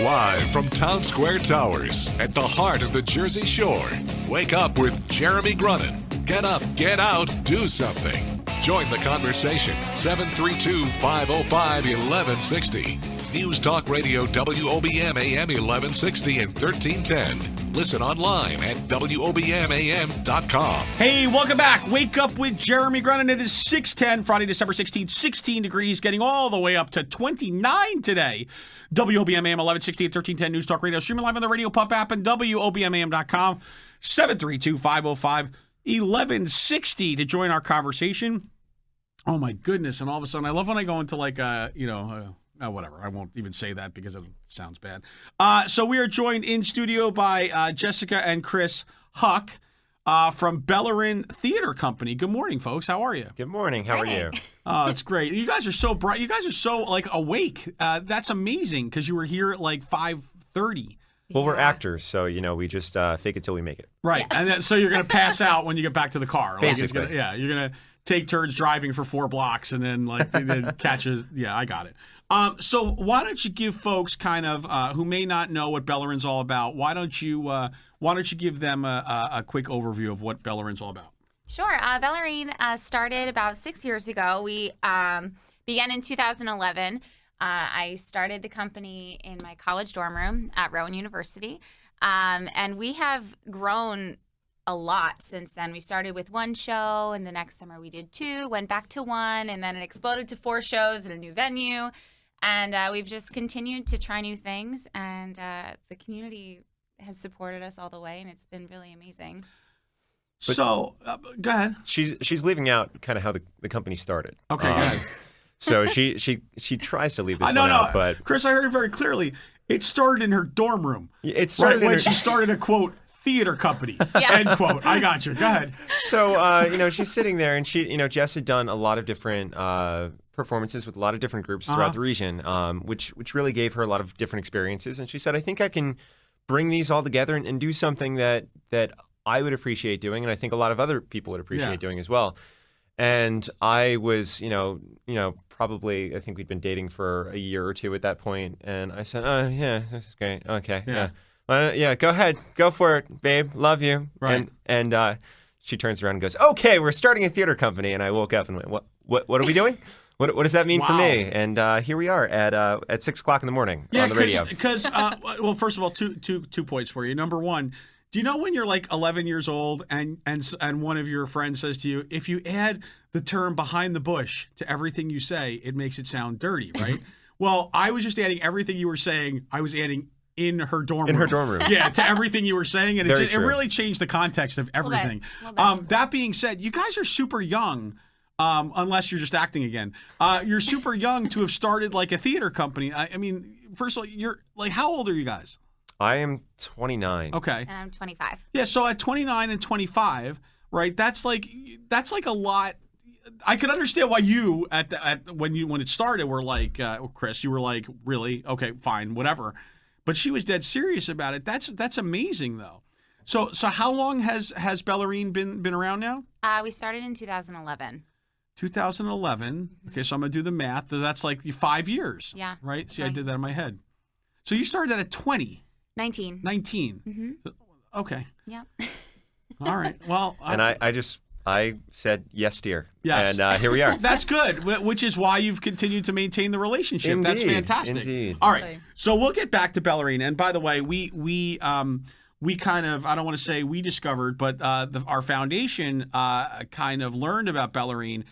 Live from Town Square Towers at the heart of the Jersey Shore. Wake up with Jeremy Grunin. Get up, get out, do something. Join the conversation. 732-505-1160. News Talk Radio WOBM AM 1160 and 1310. Listen online at WOBMAM.com. Hey, welcome back. Wake up with Jeremy Grunin. It is 6:10, Friday, December 16th, 16 degrees, getting all the way up to 29 today. WOBM AM 1160 and 1310 News Talk Radio. Streaming live on the Radio Pub app and WOBMAM.com. 732-505-1160 to join our conversation. Oh, my goodness. And all of a sudden, I love when I go into whatever. I won't even say that because it sounds bad. So we are joined in studio by Jessica and Chris Hutch from Bellarine Theater Company. Good morning, folks. How are you? Good morning. How are you? Oh, it's great. You guys are so bright. You guys are so awake. That's amazing because you were here at 5:30. Well, we're actors, so we just fake it till we make it. Right, and then, so you're gonna pass out when you get back to the car. Basically, you're gonna take turns driving for 4 blocks and then then catch a. Yeah, I got it. So why don't you give folks kind of who may not know what Bellarine's all about? Why don't you give them a quick overview of what Bellarine's all about? Sure. Bellarine started about 6 years ago. We began in 2011. I started the company in my college dorm room at Rowan University, and we have grown a lot since then. We started with 1 show, and the next summer we did 2, went back to 1, and then it exploded to 4 shows in a new venue. And we've just continued to try new things, and the community has supported us all the way, and it's been really amazing. But, so, go ahead. She's leaving out kind of how the company started. Okay, go ahead. So she tries to leave this out, but Chris, I heard it very clearly. It started in her dorm room. It started when she started a quote theater company. Yeah. End quote. I got you. Go ahead. So she's sitting there, and Jess had done a lot of different performances with a lot of different groups throughout the region, which really gave her a lot of different experiences. And she said, I think I can bring these all together and do something that I would appreciate doing, and I think a lot of other people would appreciate doing as well. And I was, probably, I think we'd been dating for a year or 2 at that point. And I said, oh, yeah, this is great. Okay, yeah. Go ahead. Go for it, babe. Love you. Right. And she turns around and goes, okay, we're starting a theater company. And I woke up and went, what are we doing? What does that mean for me? And here we are at 6 o'clock in the morning on the radio. Because, well, first of all, two points for you. Number one, do you know when you're 11 years old and one of your friends says to you, if you add the term behind the bush to everything you say, it makes it sound dirty, right? Well, I was just adding everything you were saying. I was adding in her dorm room. In her dorm room. Yeah, to everything you were saying. And it really changed the context of everything. That being said, you guys are super young. Unless you're just acting again. You're super young to have started a theater company. I mean, first of all, you're how old are you guys? I am 29. Okay. And I'm 25. Yeah, so at 29 and 25, right? That's like a lot. I could understand why you when it started were Chris, you were really? Okay, fine, whatever. But she was dead serious about it. That's amazing though. So how long has Bellarine been around now? We started in 2011. 2011. Okay, so I'm going to do the math. That's 5 years. Yeah. Right? See, I did that in my head. So you started that at 20. 19. 19. Mm-hmm. Okay. Yeah. All right. Well. And I said, yes, dear. Yes. And here we are. That's good, which is why you've continued to maintain the relationship. Indeed. That's fantastic. Indeed. All right. So we'll get back to Bellarine. And by the way, we kind of, I don't want to say we discovered, but our foundation kind of learned about Bellarine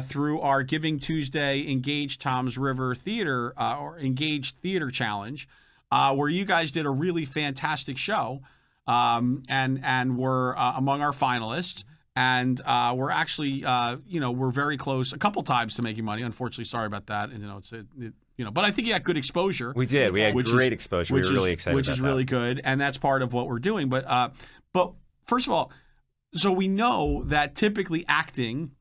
through our Giving Tuesday Engage Tom's River Theater or Engage Theater Challenge, where you guys did a really fantastic show and were among our finalists. And we're actually, we're very close a couple times to making money. Unfortunately, sorry about that. And, but I think you got good exposure. We did. We had great exposure. We were really excited about that. Which is really good, and that's part of what we're doing. But first of all, so we know that typically acting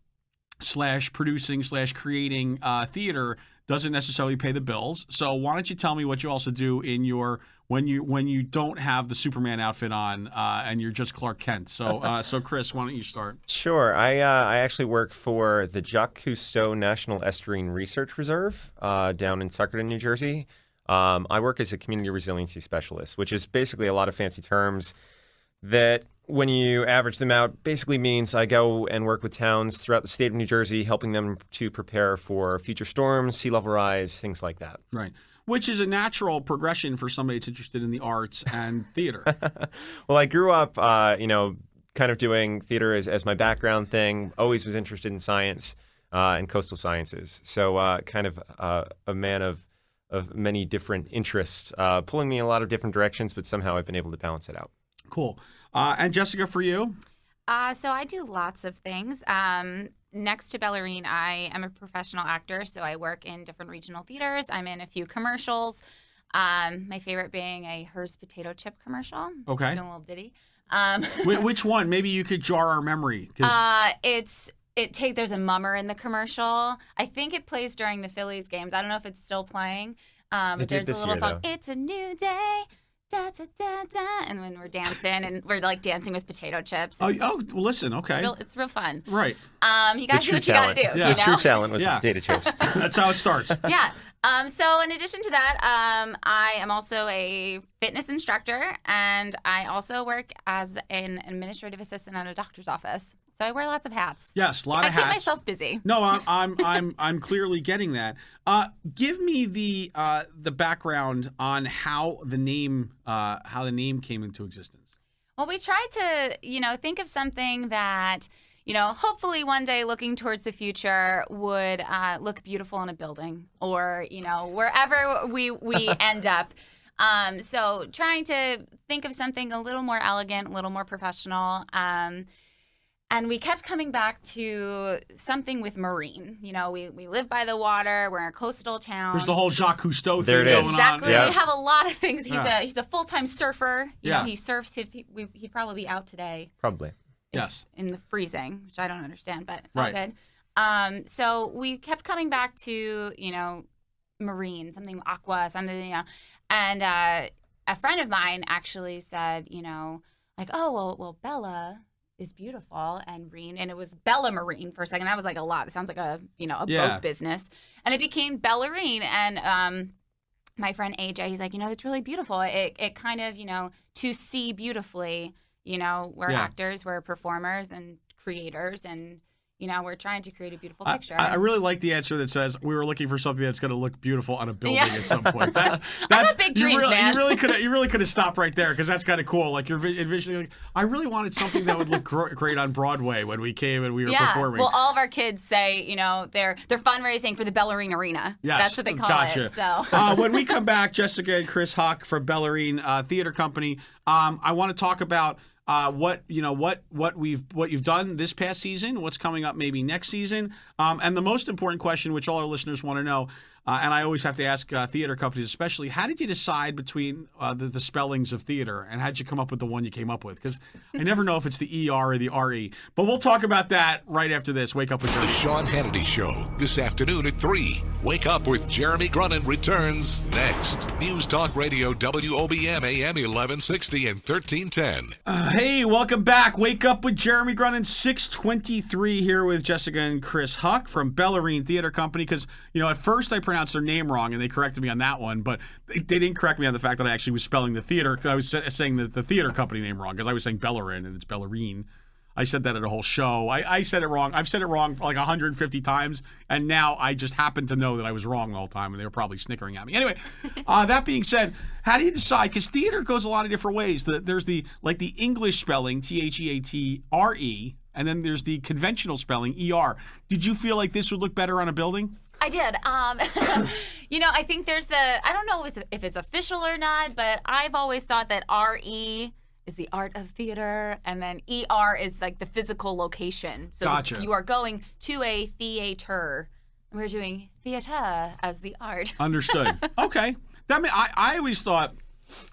/ producing / creating theater doesn't necessarily pay the bills. So why don't you tell me what you also do in your when you don't have the Superman outfit on and you're just Clark Kent. So Chris, why don't you start? Sure. I actually work for the Jacques Cousteau National Estuarine Research Reserve down in Tuckerton, New Jersey. I work as a community resiliency specialist, which is basically a lot of fancy terms that when you average them out, basically means I go and work with towns throughout the state of New Jersey, helping them to prepare for future storms, sea level rise, things like that. Right. Which is a natural progression for somebody that's interested in the arts and theater. Well, I grew up, kind of doing theater as my background thing, always was interested in science and coastal sciences. So kind of a man of many different interests, pulling me in a lot of different directions, but somehow I've been able to balance it out. Cool. And Jessica, for you? So I do lots of things. Next to Bellarine, I am a professional actor, so I work in different regional theaters. I'm in a few commercials. My favorite being a Hers potato chip commercial. Okay. Doing a little ditty. Which one? Maybe you could jar our memory. There's a mummer in the commercial. I think it plays during the Phillies games. I don't know if it's still playing. But there's a little song. Though. It's a new day. Da, da, da, da. And when we're dancing, and we're like dancing with potato chips. Well, listen, okay. It's real fun. Right. You gotta do what you gotta do. Yeah. You The know? true talent was the potato chips. That's how it starts. Yeah. So in addition to that, I am also a fitness instructor, and I also work as an administrative assistant at a doctor's office. So I wear lots of hats. Yes, a lot of hats. I keep myself busy. No, I'm clearly getting that. Give me the background on how the name came into existence. Well, we tried to, think of something that, hopefully one day looking towards the future would look beautiful in a building or, wherever we end up. So trying to think of something a little more elegant, a little more professional. And we kept coming back to something with marine. We live by the water. We're in a coastal town. There's the whole Jacques Cousteau There thing it going is. on. Exactly. Yeah. We have a lot of things. Yeah. He's a full-time surfer. Yeah. He surfs. He'd probably be out today. Probably. Yes. In the freezing, which I don't understand, but it's Right. all good. So we kept coming back to, marine, something aqua, something, And a friend of mine actually said, oh, well, Bella is beautiful and Reen, and it was Bella Marine for a second. That was like a lot. It sounds like a boat business, and it became Bellarine. And my friend AJ, he's like, it's really beautiful. It kind of, to see beautifully. We're actors, we're performers and creators, and we're trying to create a beautiful picture. I really like the answer that says we were looking for something that's going to look beautiful on a building at some point. I got big dreams, man. You really could have stopped right there because that's kind of cool. Like you're envisioning, like, I really wanted something that would look great on Broadway when we came and we were performing. Well, all of our kids say, they're fundraising for the Bellarine Arena. Yes, that's what they call gotcha. it. So when we come back, Jessica and Chris Huck from Bellarine Theater Company, I want to talk about what you've done this past season, what's coming up maybe next season, and the most important question, which all our listeners want to know, and I always have to ask theater companies especially, how did you decide between the spellings of theater, and how did you come up with the one you came up with? Because I never know if it's the ER or the RE. But we'll talk about that right after this. Wake Up with The Jeremy. Sean Hannity Show, this afternoon at 3. Wake Up with Jeremy Grunin returns next. News Talk Radio WOBM AM 1160 and 1310. Hey, welcome back. Wake Up with Jeremy Grunin, 6:23 here with Jessica and Chris Huck from Bellarine Theater Company. Because, at first I pronounced their name wrong, and they corrected me on that one, but they didn't correct me on the fact that I actually was spelling the theater. I was saying the theater company name wrong, because I was saying Bellarine, and it's Bellarine. I said that at a whole show. I said it wrong. I've said it wrong for like 150 times, and now I just happen to know that I was wrong all the time, and they were probably snickering at me. Anyway, that being said, how do you decide? Because theater goes a lot of different ways. There's the English spelling, THEATRE, and then there's the conventional spelling, ER. Did you feel like this would look better on a building? I did. I think I don't know if it's official or not, but I've always thought that RE is the art of theater, and then ER is like the physical location. So Gotcha. You are going to a theater. We're doing theater as the art. Understood. Okay. I always thought.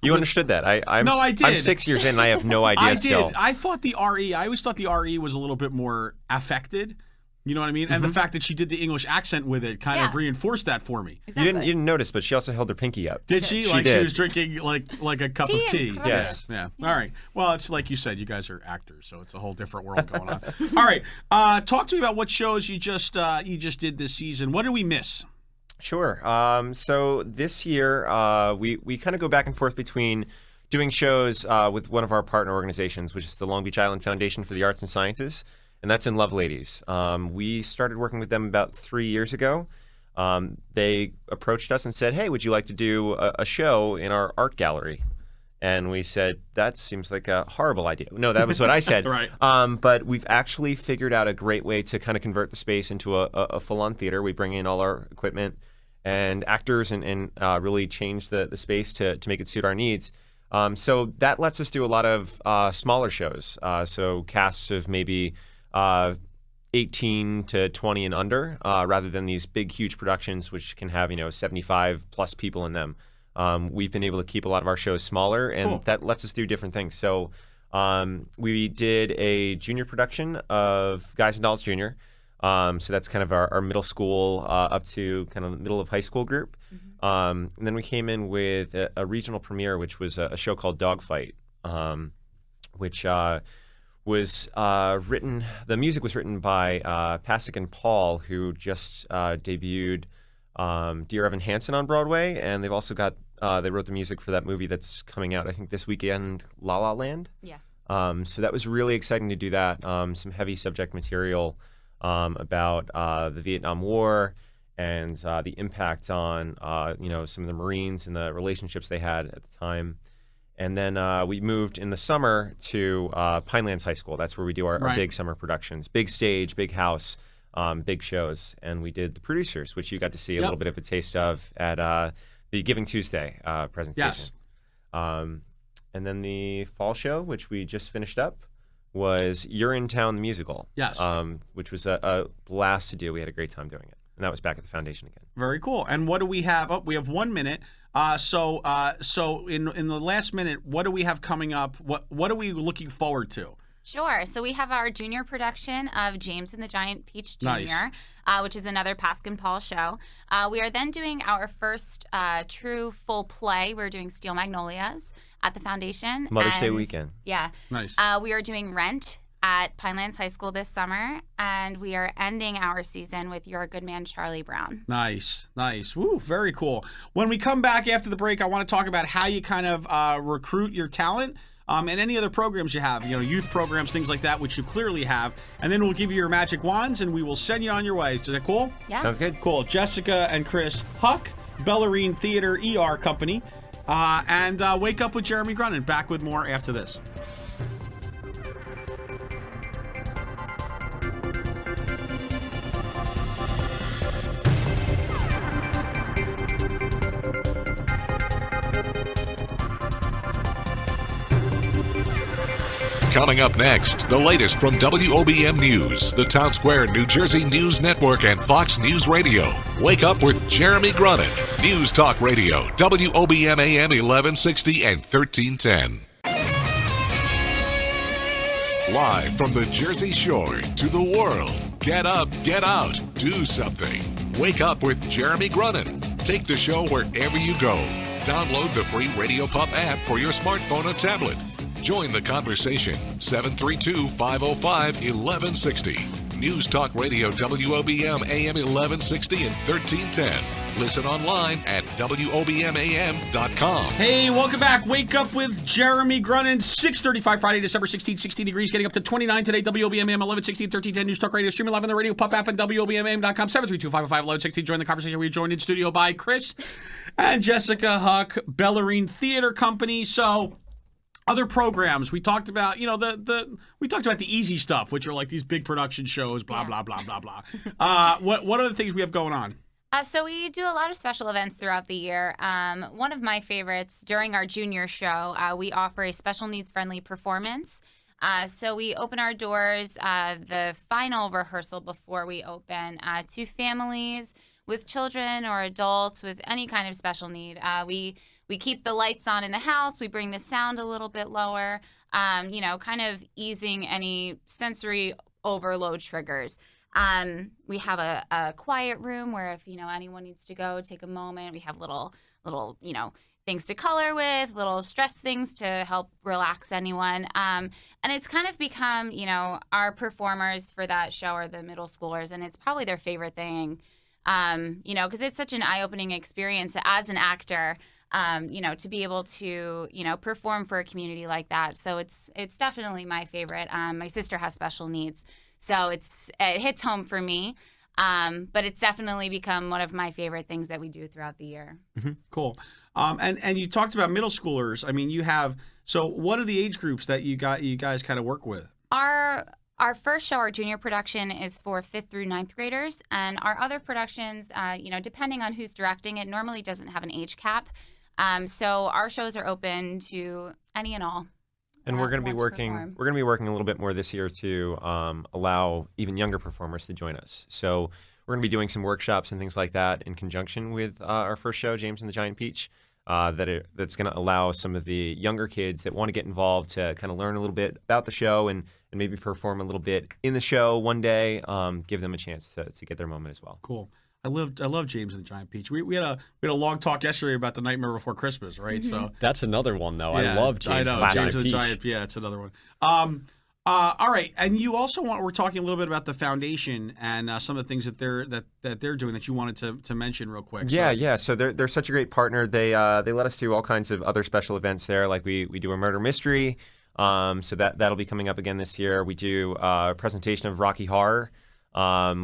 You understood that. I did. I'm 6 years in and I have no idea still. I thought the RE, I always thought the RE was a little bit more affected. You know what I mean? And the fact that she did the English accent with it kind of reinforced that for me. Exactly. You didn't notice, but she also held her pinky up. Did she? She did. She was drinking like a cup of tea. Yes. Yeah. All right. Well, it's like you said, you guys are actors, so it's a whole different world going on. All right. Talk to me about what shows you just did this season. What did we miss? Sure. So this year, we kind of go back and forth between doing shows with one of our partner organizations, which is the Long Beach Island Foundation for the Arts and Sciences, and that's in Loveladies. We started working with them about 3 years ago. They approached us and said, "Hey, would you like to do a show in our art gallery?" And we said, "That seems like a horrible idea." No, that was what I said. Right. But we've actually figured out a great way to kind of convert the space into a full-on theater. We bring in all our equipment and actors and really change the space to make it suit our needs. So that lets us do a lot of smaller shows. So casts of maybe 18 to 20 and under, rather than these big, huge productions, which can have 75 plus people in them. We've been able to keep a lot of our shows smaller, and Cool. that lets us do different things. So we did a junior production of Guys and Dolls Junior. So that's kind of our middle school up to kind of middle of high school group. And then we came in with a regional premiere, which was a show called Dogfight, which was written. The music was written by Pasek and Paul, who just debuted Dear Evan Hansen on Broadway, and they've also got they wrote the music for that movie that's coming out, I think, this weekend, La La Land. Yeah. So that was really exciting to do that. Some heavy subject material about the Vietnam War and the impact on some of the Marines and the relationships they had at the time. And then we moved in the summer to Pinelands High School. That's where we do our Right. big summer productions, big stage, big house, big shows. And we did The Producers, which you got to see a little bit of a taste of at the Giving Tuesday presentation. Yes. And then the fall show, which we just finished up, was You're in Town the Musical. Yes. Which was a blast to do. We had a great time doing it. And that was back at the foundation again. Very cool. And what do we have? Oh, we have 1 minute. So in the last minute, what do we have coming up? What are we looking forward to? Sure. So we have our junior production of James and the Giant Peach Jr., which is another Paskin Paul show. We are then doing our first true full play. We're doing Steel Magnolias at the foundation. Mother's Day weekend. Yeah. Nice. We are doing Rent at Pinelands High School this summer, and we are ending our season with Your Good Man, Charlie Brown. Nice. Woo, very cool. When we come back after the break, I want to talk about how you kind of recruit your talent. And any other programs you have, youth programs, things like that, which you clearly have. And then we'll give you your magic wands, and we will send you on your way. Is that cool? Yeah. Sounds good. Cool. Jessica and Chris Huck, Bellarine Theater ER Company, and Wake Up with Jeremy Grunin. Back with more after this. Coming up next, the latest from WOBM News, the Town Square, New Jersey News Network, and Fox News Radio. Wake up with Jeremy Grunin. News Talk Radio, WOBM AM 1160 and 1310. Live from the Jersey Shore to the world. Get up, get out, do something. Wake up with Jeremy Grunin. Take the show wherever you go. Download the free Radio Pup app for your smartphone or tablet. Join the conversation, 732-505-1160. News Talk Radio, WOBM AM 1160 and 1310. Listen online at WOBMAM.com. Hey, welcome back. Wake up with Jeremy Grunin. 6:35 Friday, December 16th, 16 degrees, getting up to 29 today. WOBM AM 1160 and 1310. News Talk Radio, streaming live on the Radio Pup app and WOBMAM.com. 732-505-1160. Join the conversation. We're joined in studio by Chris and Jessica Huck, Bellarine Theater Company. So, other programs we talked about, we talked about the easy stuff, which are like these big production shows, blah blah blah blah blah. What are the things we have going on? So we do a lot of special events throughout the year. One of my favorites during our junior show, we offer a special needs friendly performance. So we open our doors, the final rehearsal before we open, to families with children or adults with any kind of special need. We keep the lights on in the house. We bring the sound a little bit lower, kind of easing any sensory overload triggers. We have a quiet room where if, anyone needs to go, take a moment. We have little, things to color with, little stress things to help relax anyone. And it's kind of become, our performers for that show are the middle schoolers, and it's probably their favorite thing Because it's such an eye-opening experience as an actor, to be able to, perform for a community like that. So it's definitely my favorite. My sister has special needs, so it hits home for me. But it's definitely become one of my favorite things that we do throughout the year. Mm-hmm. Cool. And you talked about middle schoolers. I mean, so what are the age groups that you guys kind of work with? Our first show, our junior production, is for 5th through 9th graders. And our other productions, depending on who's directing it, normally doesn't have an age cap. So our shows are open to any and all. And we're going to be working. We're going to be working a little bit more this year to allow even younger performers to join us. So we're going to be doing some workshops and things like that in conjunction with our first show, James and the Giant Peach. That's going to allow some of the younger kids that want to get involved to kind of learn a little bit about the show and maybe perform a little bit in the show one day. Give them a chance to get their moment as well. Cool. I love James and the Giant Peach. We had a long talk yesterday about The Nightmare Before Christmas, right? Mm-hmm. So that's another one though. Yeah, I love James. I know James and the Giant. Yeah, it's another one. All right, and you also we're talking a little bit about the foundation and some of the things that they're doing that you wanted to mention real quick. Yeah. So they're such a great partner. They let us do all kinds of other special events there. Like we do a murder mystery. So that'll be coming up again this year. We do a presentation of Rocky Horror,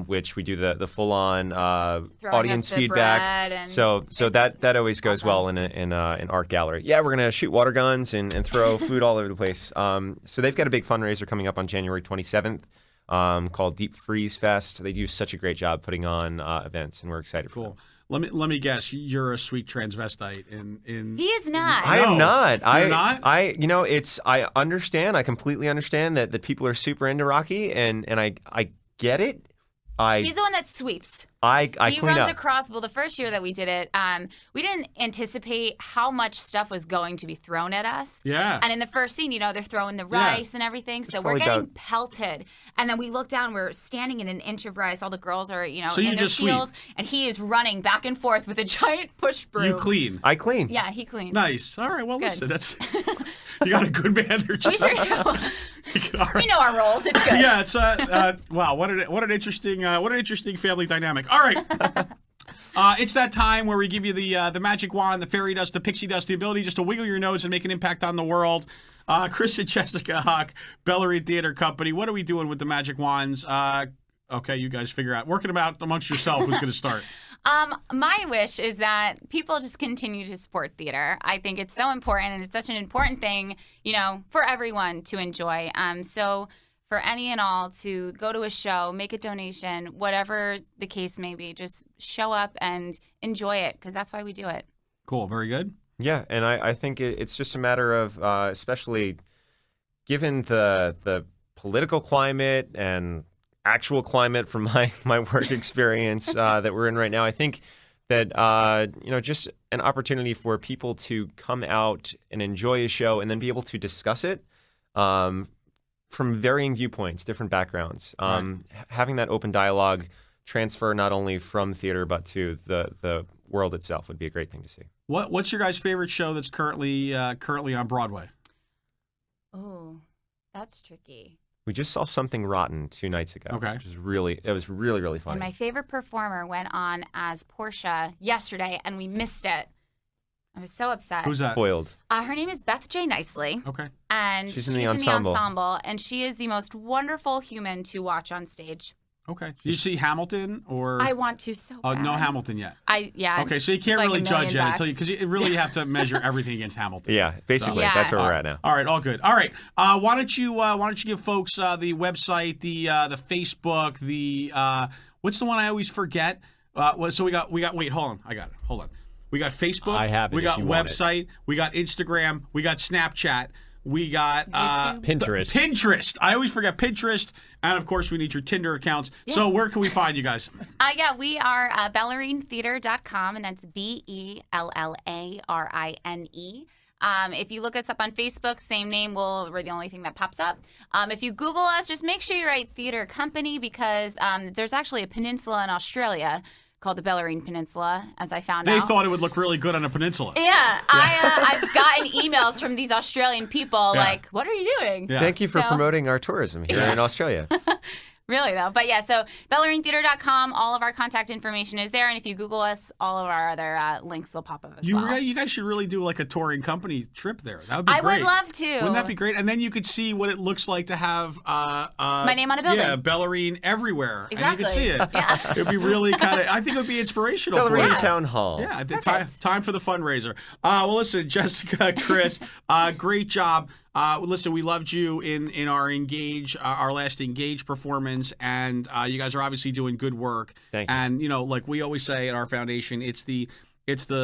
which we do the full on audience feedback. So that always goes well in an art gallery. Yeah, we're gonna shoot water guns and throw food all over the place. So they've got a big fundraiser coming up on January 27th. Called Deep Freeze Fest. They do such a great job putting on events, and we're excited for them. Let me guess. You're a sweet transvestite. He is not. I am not. You're not? I understand. I completely understand that people are super into Rocky, and I get it. He's the one that sweeps. He runs up. across. Well, the first year that we did it, we didn't anticipate how much stuff was going to be thrown at us. Yeah. And in the first scene, they're throwing the rice and everything, so we're getting pelted. And then we look down. We're standing in an inch of rice. All the girls are, so in their just heels, sweep. and he is running back and forth with a giant push broom. You clean. I clean. Yeah, he cleans. Nice. All right. Well, It's listen. That's you got a good man there. We sure do. Right. We know our roles. It's good. Yeah. It's wow. What an interesting family dynamic. All right. It's that time where we give you the magic wand, the fairy dust, the pixie dust, the ability just to wiggle your nose and make an impact on the world. Chris and Jessica Huck, Bellarine Theater Company. What are we doing with the magic wands? Okay, you guys figure out. Working about amongst yourself who's going to start. My wish is that people just continue to support theater. I think it's so important, and it's such an important thing, for everyone to enjoy. So for any and all to go to a show, make a donation, whatever the case may be, just show up and enjoy it, because that's why we do it. Cool. Very good. Yeah, and I think it's just a matter of, especially given the political climate and actual climate from my work experience that we're in right now, I think that just an opportunity for people to come out and enjoy a show and then be able to discuss it from varying viewpoints, different backgrounds. Right. Having that open dialogue transfer not only from theater but to the world itself would be a great thing to see. What's your guys' favorite show that's currently on Broadway? Oh, that's tricky. We just saw Something Rotten 2 nights ago. Okay. Which was really funny. And my favorite performer went on as Portia yesterday, and we missed it. I was so upset. Who's that? Foiled. Her name is Beth J. Nicely. Okay. And she's in the ensemble. And she is the most wonderful human to watch on stage. Okay. Did you see Hamilton or? I want to so bad. Oh, no Hamilton yet. Yeah. Okay, so you can't really judge yet because you really have to measure everything against Hamilton. Yeah, basically, Yeah. that's where we're at now. All right, all good. All right, why don't you give folks the website, the Facebook, the what's the one I always forget? So we got. Wait, hold on. I got it. Hold on. We got Facebook. I have it. We if got you want website. We got Instagram. We got Snapchat. We got Pinterest. Pinterest. I always forget Pinterest. And, of course, we need your Tinder accounts. Yeah. So where can we find you guys? We are BellarineTheater.com, and that's BELLARINE. If you look us up on Facebook, same name, we're the only thing that pops up. If you Google us, just make sure you write Theater Company, because there's actually a peninsula in Australia called the Bellarine Peninsula, as I found out. They thought it would look really good on a peninsula. Yeah. I've gotten emails from these Australian people like, what are you doing? Yeah. Thank you for promoting our tourism here in Australia. Really, though. But yeah, so BellarineTheater.com, all of our contact information is there. And if you Google us, all of our other links will pop up as well. You guys should really do like a touring company trip there. That would be I great. would love to. Wouldn't that be great? And then you could see what it looks like to have my name on a building. Yeah, Bellarine everywhere. Exactly. And you could see it. Yeah. It would be really kind of, I think it would be inspirational for you. Bellarine Town Hall. Yeah, I think time for the fundraiser. Well, listen, Jessica, Chris, great job. Listen, we loved you in our our last Engage performance, and you guys are obviously doing good work. Thank you. And like we always say at our foundation, it's the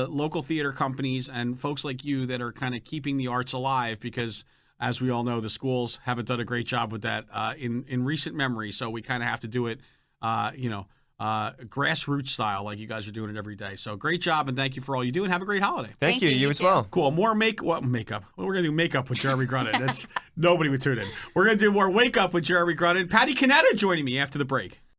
local theater companies and folks like you that are kind of keeping the arts alive, because as we all know, the schools haven't done a great job with that in recent memory. So we kind of have to do it, grassroots style, like you guys are doing it every day. So great job, and thank you for all you do, and have a great holiday. Thank you. You as well. Cool. More makeup. Well, we're gonna do makeup with Jeremy Grunin. That's nobody would tune in. We're gonna do more wake up with Jeremy Grunin. Patty Canetta joining me after the break.